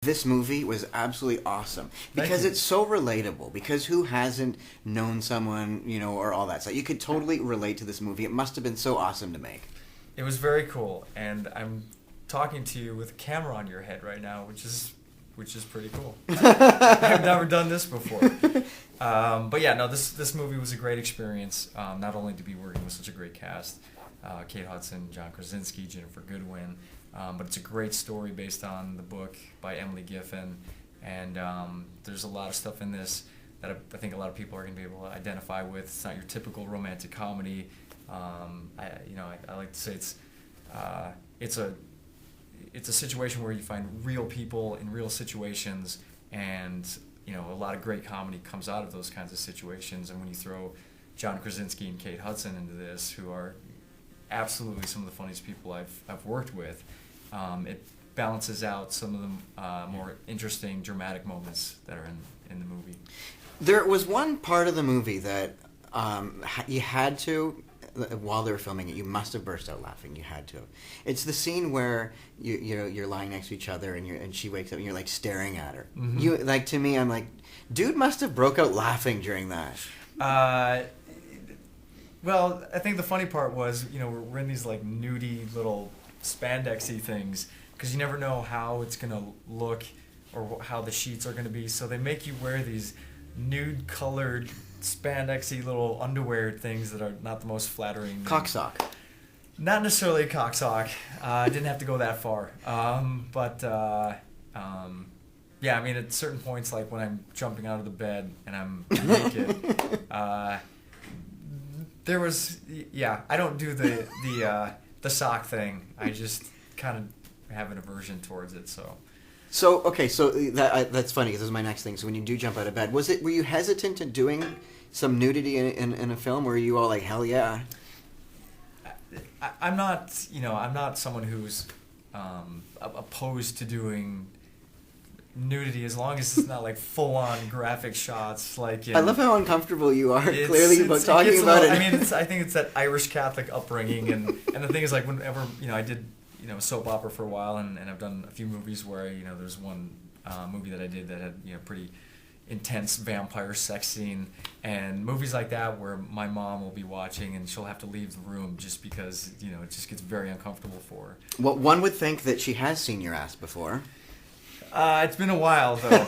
this movie was absolutely awesome because it's so relatable. Because who hasn't known someone, or all that stuff? You could totally relate to this movie. It must have been so awesome to make. It was very cool, and I'm talking to you with a camera on your head right now, which is pretty cool. I've never done this before. But yeah, no, this movie was a great experience. Not only to be working with such a great cast, Kate Hudson, John Krasinski, Jennifer Goodwin, but it's a great story based on the book by Emily Giffin, and there's a lot of stuff in this that I think a lot of people are going to be able to identify with. It's not your typical romantic comedy. I like to say it's a situation where you find real people in real situations, and a lot of great comedy comes out of those kinds of situations. And when you throw John Krasinski and Kate Hudson into this, who are absolutely some of the funniest people I've worked with, it balances out some of the more interesting dramatic moments that are in the movie. There was one part of the movie that you had to, while they were filming it, you must have burst out laughing. You had to. It's the scene where you're lying next to each other, and she wakes up and you're like staring at her. Mm-hmm. To me, I'm like, dude must have broke out laughing during that. Well, I think the funny part was, we're in these like nudie little spandexy things, because you never know how it's gonna look or how the sheets are gonna be. So they make you wear these nude colored spandexy little underwear things that are not the most flattering. Cocksock. Not necessarily a cocksock. I didn't have to go that far. Yeah, I mean, at certain points, like when I'm jumping out of the bed and I'm naked, there was, I don't do the sock thing. I just kind of have an aversion towards it, so. So that's funny, because this is my next thing. So when you do jump out of bed, were you hesitant to doing some nudity in a film, or were you all like, hell yeah? I'm not someone who's opposed to doing nudity, as long as it's not like full-on graphic shots. Like I love how uncomfortable you are clearly about talking about it. I mean, I think it's that Irish Catholic upbringing, and the thing is, like, whenever I did soap opera for a while, and I've done a few movies where there's one movie that I did that had pretty intense vampire sex scene, and movies like that where my mom will be watching and she'll have to leave the room just because it just gets very uncomfortable for her. Well, one would think that she has seen your ass before. It's been a while, though.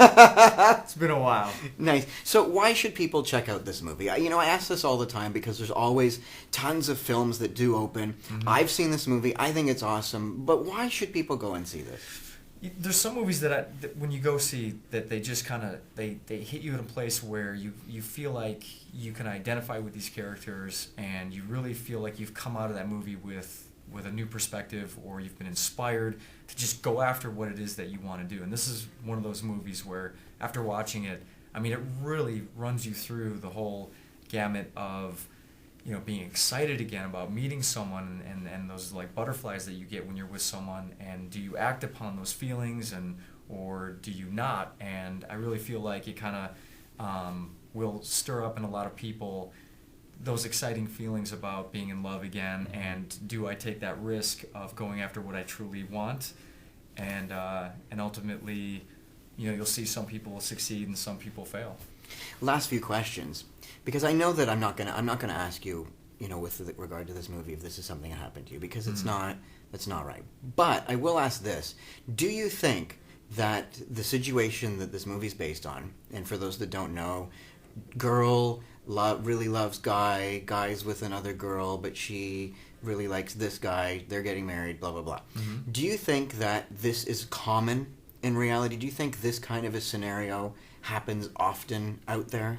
It's been a while. Nice. So why should people check out this movie? I ask this all the time because there's always tons of films that do open. Mm-hmm. I've seen this movie. I think it's awesome. But why should people go and see this? There's some movies that when you go see, that they just kind of, they hit you in a place where you feel like you can identify with these characters, and you really feel like you've come out of that movie with a new perspective, or you've been inspired to just go after what it is that you want to do. And this is one of those movies where, after watching it, I mean, it really runs you through the whole gamut of, being excited again about meeting someone, and those like butterflies that you get when you're with someone, and do you act upon those feelings, or do you not? And I really feel like it kind of will stir up in a lot of people those exciting feelings about being in love again, and do I take that risk of going after what I truly want? And ultimately, you'll see some people succeed and some people fail. Last few questions, because I know that I'm not gonna ask you, with regard to this movie, if this is something that happened to you, because that's not right. But I will ask this: do you think that the situation that this movie's based on, and for those that don't know, girl really loves guy's with another girl, but she really likes this guy, they're getting married, blah blah blah. Mm-hmm. Do you think that this is common in reality? Do you think this kind of a scenario happens often out there?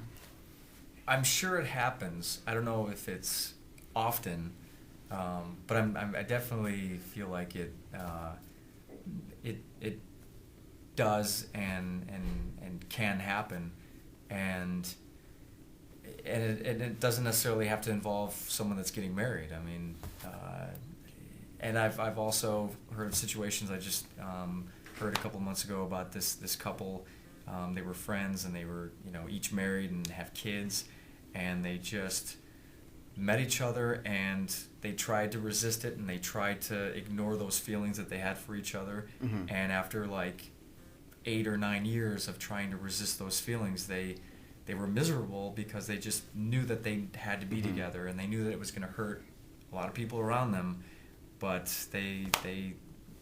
I'm sure it happens. I don't know if it's often, but I definitely feel like it does and can happen, and it doesn't necessarily have to involve someone that's getting married. I mean, and I've also heard of situations. I just heard a couple of months ago about this couple. They were friends, and they were each married and have kids, and they just met each other, and they tried to resist it, and they tried to ignore those feelings that they had for each other. Mm-hmm. And after like 8 or 9 years of trying to resist those feelings, they were miserable because they just knew that they had to be together, and they knew that it was going to hurt a lot of people around them, but they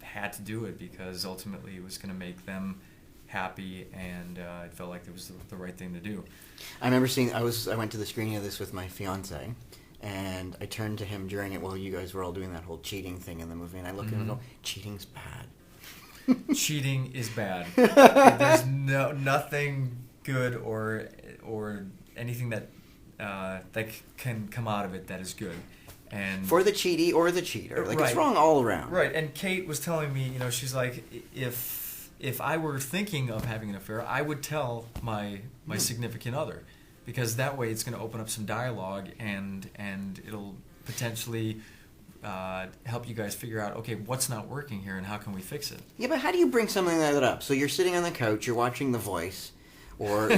had to do it because ultimately it was going to make them happy, and it felt like it was the right thing to do. I remember I went to the screening of this with my fiance, and I turned to him during it while you guys were all doing that whole cheating thing in the movie, and I looked at him and go, cheating's bad. Cheating is bad. There's nothing good or anything that can come out of it that is good. And for the cheaty or the cheater, like right. It's wrong all around. Right. And Kate was telling me, she's like, if I were thinking of having an affair, I would tell my significant other, because that way it's going to open up some dialogue, and it'll potentially help you guys figure out, okay, what's not working here and how can we fix it. Yeah, but how do you bring something like that up? So you're sitting on the couch, you're watching The Voice, or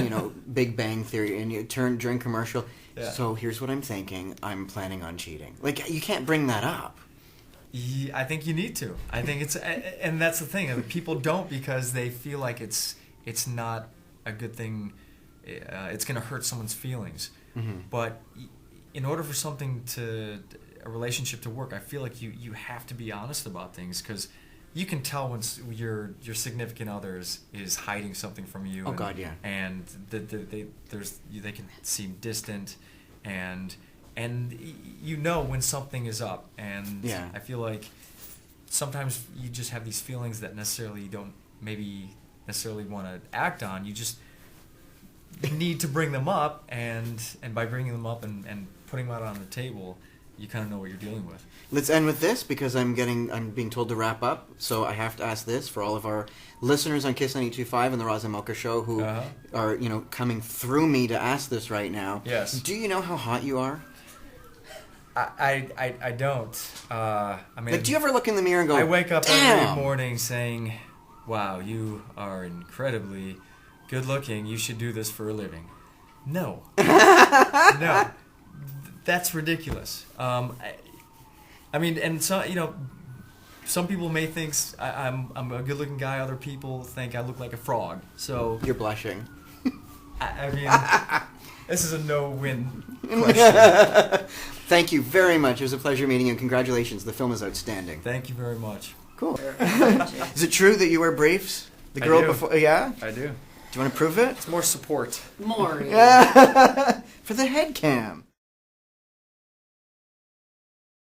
Big Bang Theory, and you turn during commercial. Yeah. So here's what I'm thinking. I'm planning on cheating. Like, you can't bring that up. Yeah, I think you need to. I think it's, and that's the thing. I mean, people don't, because they feel like it's not a good thing. It's going to hurt someone's feelings. Mm-hmm. But in order for a relationship to work, I feel like you have to be honest about things, because you can tell when your significant other is hiding something from you. Oh, God, yeah. And they can seem distant, and when something is up. And yeah. I feel like sometimes you just have these feelings that you don't maybe necessarily want to act on. You just need to bring them up, and by bringing them up and putting them out on the table, you kind of know what you're dealing with. Let's end with this, because I'm being told to wrap up. So I have to ask this for all of our listeners on KiSS 92.5 and the Roz and Mocha Show who are coming through me to ask this right now. Yes. Do you know how hot you are? I don't. I mean, like, do you ever look in the mirror and go, I wake up damn! every morning saying, "Wow, you are incredibly good looking. You should do this for a living." No. No. That's ridiculous. I mean, and so some people may think I'm a good-looking guy. Other people think I look like a frog. So You're blushing. I mean, this is a no-win question. Thank you very much. It was a pleasure meeting you. Congratulations. The film is outstanding. Thank you very much. Cool. Is it true that you wear briefs? The girl I do. before, yeah? I do. Do you want to prove it? It's more support. More. Yeah. For the HEADCAM.